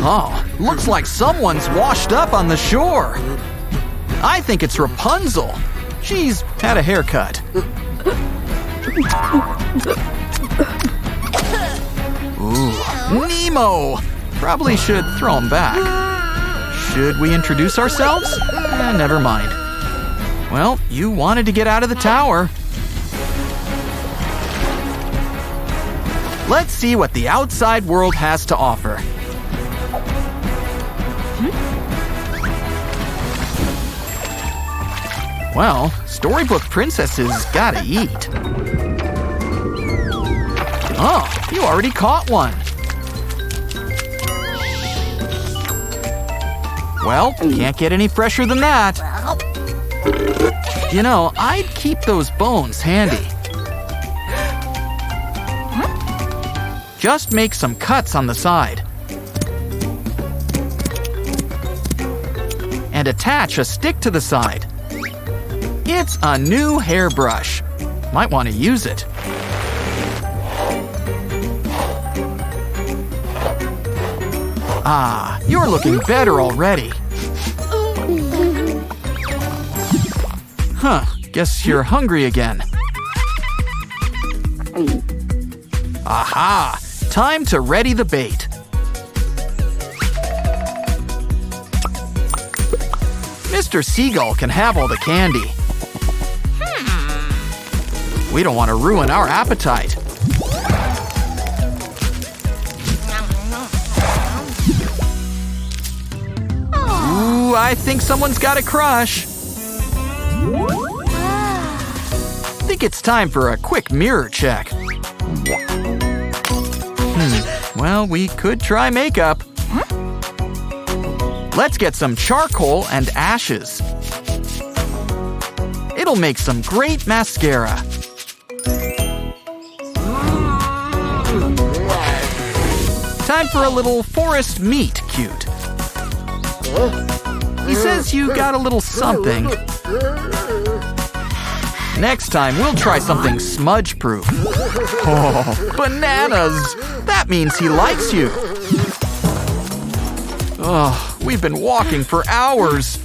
Oh, looks like someone's washed up on the shore. I think it's Rapunzel. She's had a haircut. Ooh, Nemo! Probably should throw him back. Should we introduce ourselves? Never mind. Well, you wanted to get out of the tower. Let's see what the outside world has to offer. Well, storybook princesses gotta eat. Oh, you already caught one. Well, can't get any fresher than that. You know, I'd keep those bones handy. Just make some cuts on the side. And attach a stick to the side. It's a new hairbrush. Might want to use it. Ah, you're looking better already. Huh, guess you're hungry again. Aha! Time to ready the bait. Mr. Seagull can have all the candy. We don't want to ruin our appetite. Ooh, I think someone's got a crush. Think it's time for a quick mirror check. Well, we could try makeup. Let's get some charcoal and ashes. It'll make some great mascara. Time for a little forest meet cute. He says you got a little something. Next time, we'll try something smudge-proof. Oh, bananas! That means he likes you. Oh, we've been walking for hours.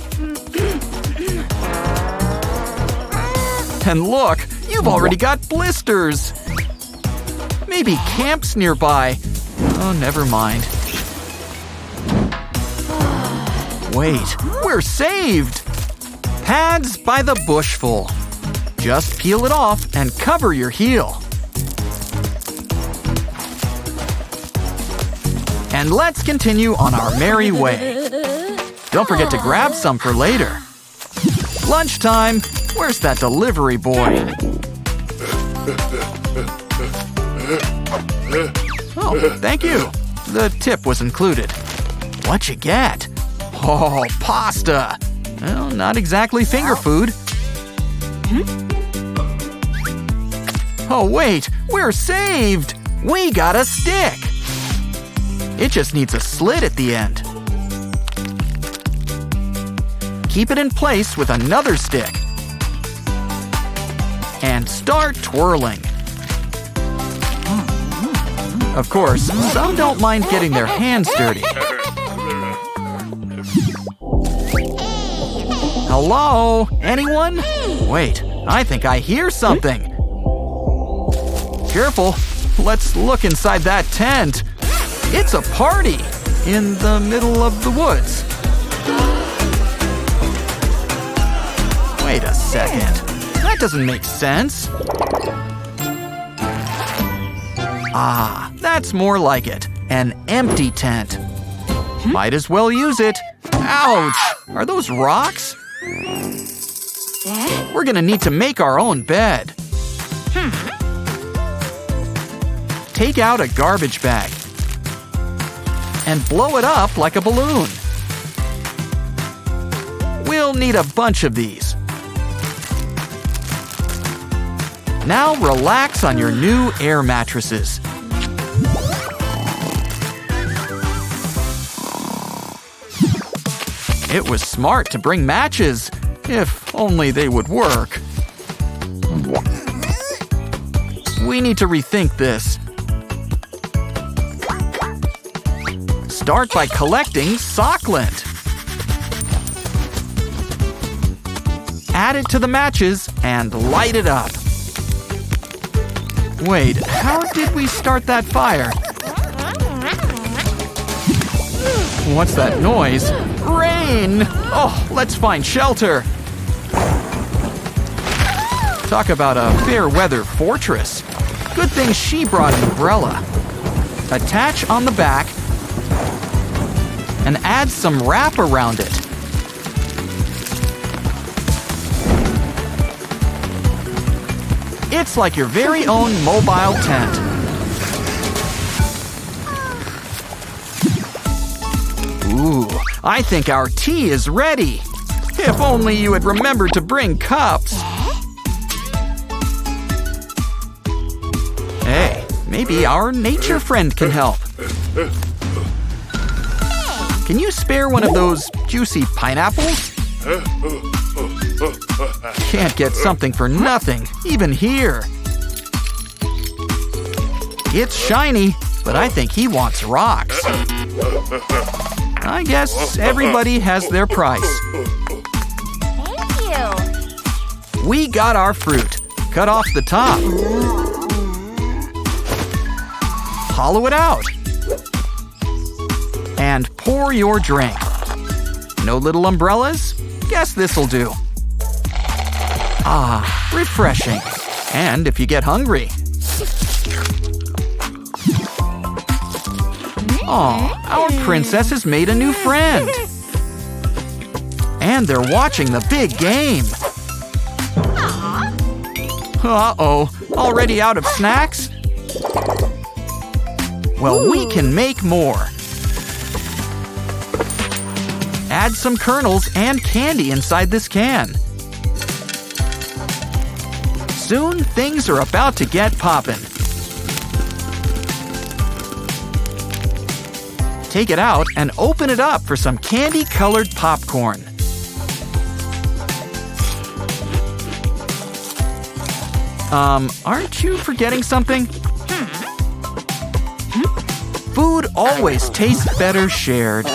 And look, you've already got blisters. Maybe camp's nearby. Oh, never mind. Wait, we're saved! Pads by the bushful. Just peel it off and cover your heel. And let's continue on our merry way. Don't forget to grab some for later. Lunchtime. Where's that delivery boy? Oh, thank you. The tip was included. What'd you get? Oh, pasta. Well, not exactly finger food. Oh, wait, we're saved! We got a stick! It just needs a slit at the end. Keep it in place with another stick. And start twirling. Of course, some don't mind getting their hands dirty. Hello? Anyone? Wait, I think I hear something. Careful, let's look inside that tent. It's a party in the middle of the woods. Wait a second, that doesn't make sense. Ah, that's more like it, an empty tent. Might as well use it. Ouch, are those rocks? We're gonna need to make our own bed. Take out a garbage bag and blow it up like a balloon. We'll need a bunch of these. Now relax on your new air mattresses. It was smart to bring matches, if only they would work. We need to rethink this. Start by collecting sock lint. Add it to the matches and light it up. Wait, how did we start that fire? What's that noise? Rain! Oh, let's find shelter. Talk about a fair weather fortress. Good thing she brought an umbrella. Attach on the back and add some wrap around it. It's like your very own mobile tent. Ooh, I think our tea is ready. If only you had remembered to bring cups. Hey, maybe our nature friend can help. Can you spare one of those juicy pineapples? Can't get something for nothing, even here. It's shiny, but I think he wants rocks. I guess everybody has their price. Thank you. We got our fruit. Cut off the top. Hollow it out. And pour your drink. No little umbrellas? Guess this'll do. Ah, refreshing. And if you get hungry. Aw, our princess has made a new friend. And they're watching the big game. Uh-oh, already out of snacks? Well, we can make more. Add some kernels and candy inside this can. Soon, things are about to get poppin'. Take it out and open it up for some candy-colored popcorn. Aren't you forgetting something? Food always tastes better shared.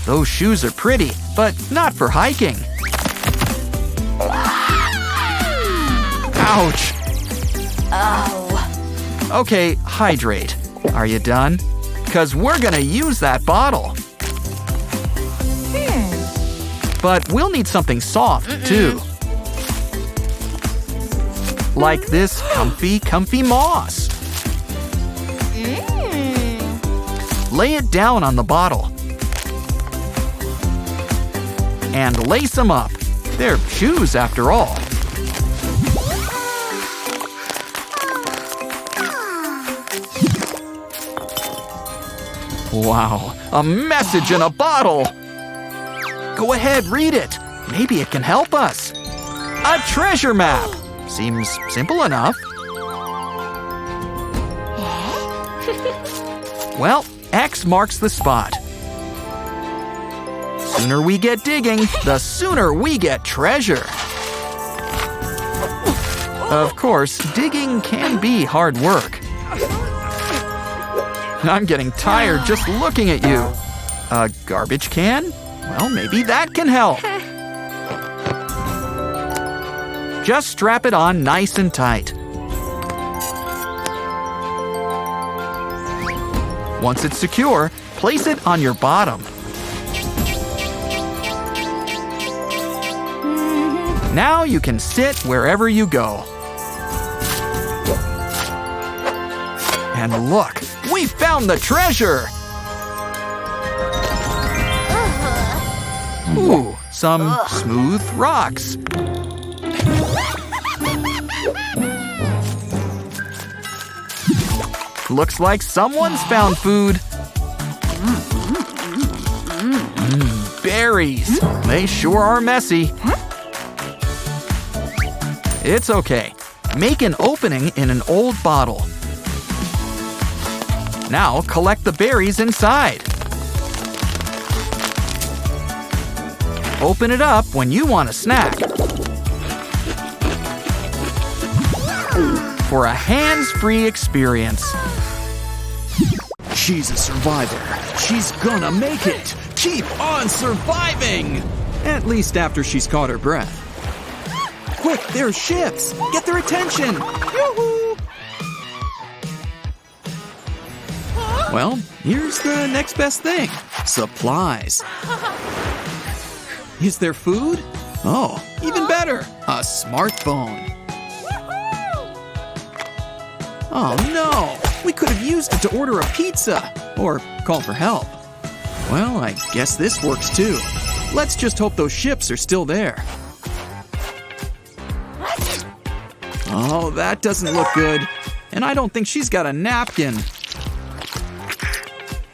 Those shoes are pretty, but not for hiking. Ouch! Oh. Okay, hydrate. Are you done? 'Cause we're gonna use that bottle. But we'll need something soft, too. Like this comfy moss. Lay it down on the bottle. And lace them up. They're shoes after all. Wow, a message in a bottle! Go ahead, read it. Maybe it can help us. A treasure map! Seems simple enough. Well, X marks the spot. Sooner we get digging, the sooner we get treasure. Of course, digging can be hard work. I'm getting tired just looking at you. A garbage can? Well, maybe that can help. Just strap it on nice and tight. Once it's secure, place it on your bottom. Now you can sit wherever you go. And look, we found the treasure! Ooh, some smooth rocks. Looks like someone's found food. Berries. They sure are messy. It's okay. Make an opening in an old bottle. Now collect the berries inside. Open it up when you want a snack. For a hands-free experience. She's a survivor. She's gonna make it. Keep on surviving! At least after she's caught her breath. Quick, there are ships! Get their attention! Yoo-hoo! Well, here's the next best thing. Supplies. Is there food? Oh, even better, a smartphone. Oh no, we could have used it to order a pizza or call for help. Well, I guess this works too. Let's just hope those ships are still there. Oh, that doesn't look good. And I don't think she's got a napkin.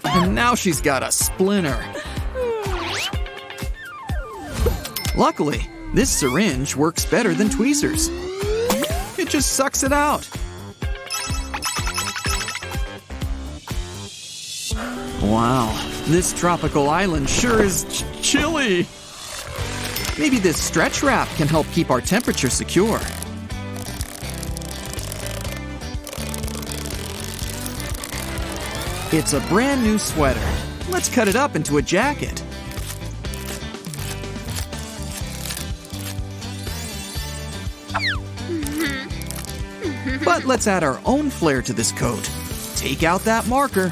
And now she's got a splinter. Luckily, this syringe works better than tweezers. It just sucks it out. Wow, this tropical island sure is chilly. Maybe this stretch wrap can help keep our temperature secure. It's a brand new sweater. Let's cut it up into a jacket. But let's add our own flair to this coat. Take out that marker.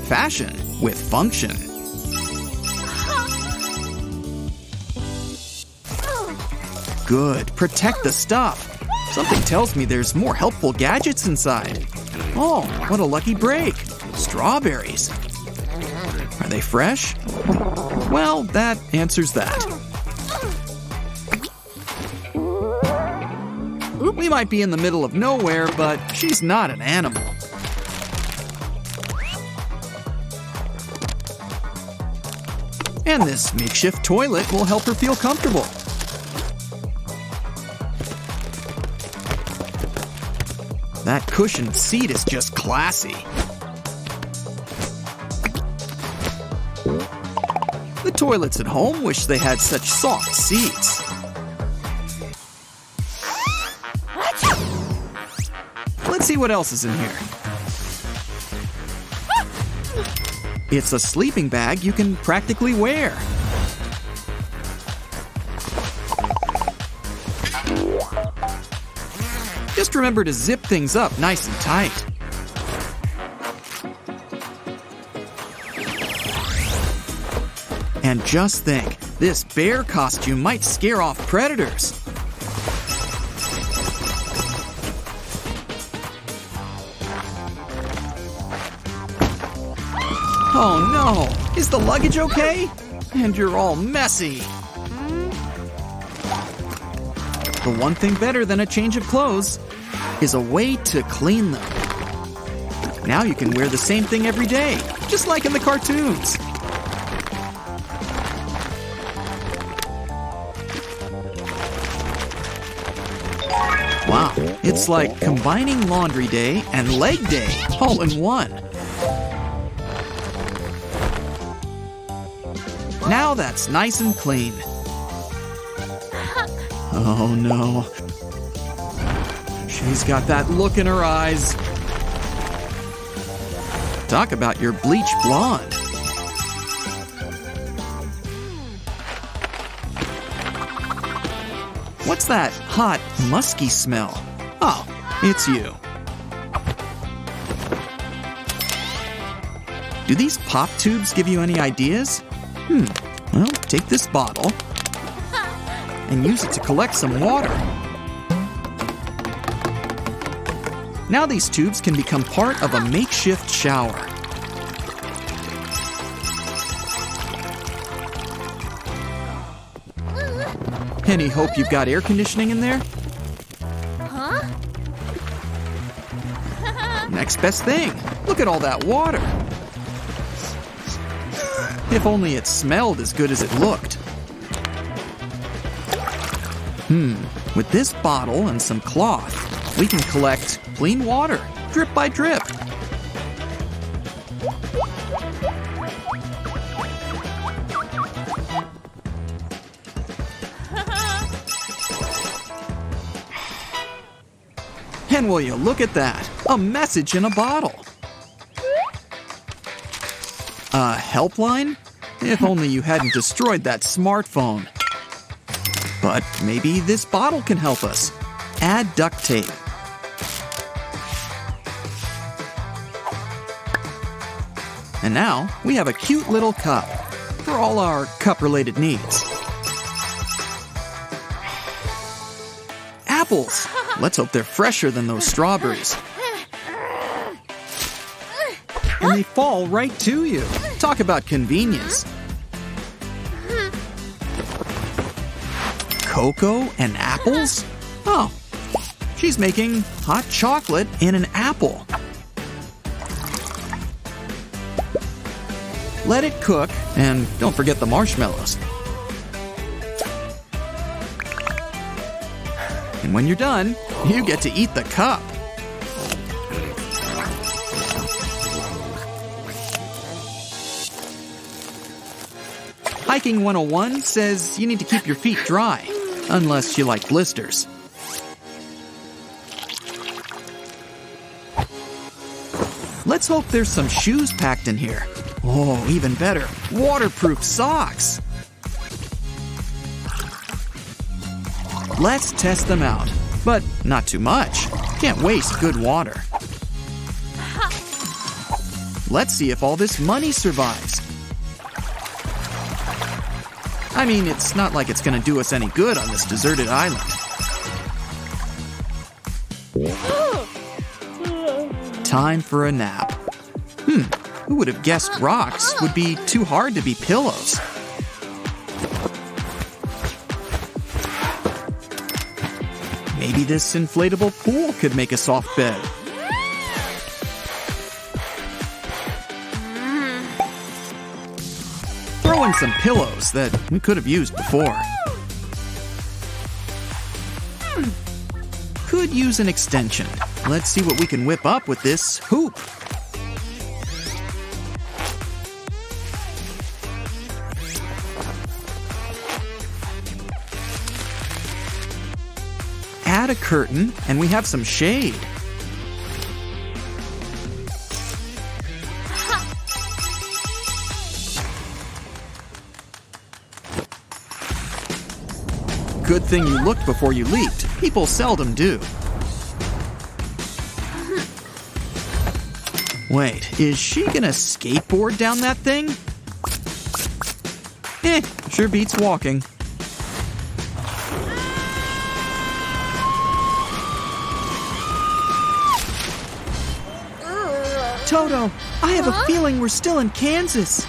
Fashion with function. Good, protect the stuff. Something tells me there's more helpful gadgets inside. Oh, what a lucky break. Strawberries. Are they fresh? Well, that answers that. We might be in the middle of nowhere, but she's not an animal. And this makeshift toilet will help her feel comfortable. That cushioned seat is just classy. The toilets at home wish they had such soft seats. Let's see what else is in here. It's a sleeping bag you can practically wear. Just remember to zip things up nice and tight. And just think, this bear costume might scare off predators. Oh no! Is the luggage okay? And you're all messy. The one thing better than a change of clothes is a way to clean them. Now you can wear the same thing every day, just like in the cartoons. Wow, it's like combining laundry day and leg day all in one. Now that's nice and clean. Oh no. She's got that look in her eyes. Talk about your bleached blonde. What's that hot, musky smell? Oh, it's you. Do these pop tubes give you any ideas? Well, take this bottle and use it to collect some water. Now these tubes can become part of a makeshift shower. Any hope you've got air conditioning in there? Next best thing. Look at all that water. If only it smelled as good as it looked. With this bottle and some cloth, we can collect clean water, drip by drip. And will you look at that? A message in a bottle. A helpline? If only you hadn't destroyed that smartphone. But maybe this bottle can help us. Add duct tape. And now we have a cute little cup for all our cup-related needs. Apples! Let's hope they're fresher than those strawberries. And they fall right to you. Talk about convenience. Cocoa and apples? Oh, she's making hot chocolate in an apple. Let it cook, and don't forget the marshmallows. And when you're done, you get to eat the cup. Hiking 101 says you need to keep your feet dry, unless you like blisters. Let's hope there's some shoes packed in here. Oh, even better, waterproof socks. Let's test them out, but not too much. Can't waste good water. Let's see if all this money survives. I mean, it's not like it's gonna do us any good on this deserted island. Time for a nap. Who would have guessed rocks would be too hard to be pillows? Maybe this inflatable pool could make a soft bed. Throw in some pillows that we could have used before. Could use an extension. Let's see what we can whip up with this hoop. Add a curtain, and we have some shade. Good thing you looked before you leaped. People seldom do. Wait, is she gonna skateboard down that thing? Sure beats walking. Toto, I have a feeling we're still in Kansas.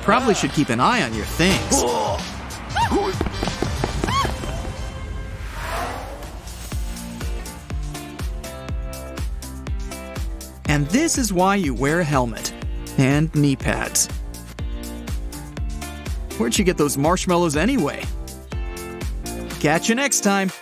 Probably should keep an eye on your things. And this is why you wear a helmet and knee pads. Where'd you get those marshmallows anyway? Catch you next time.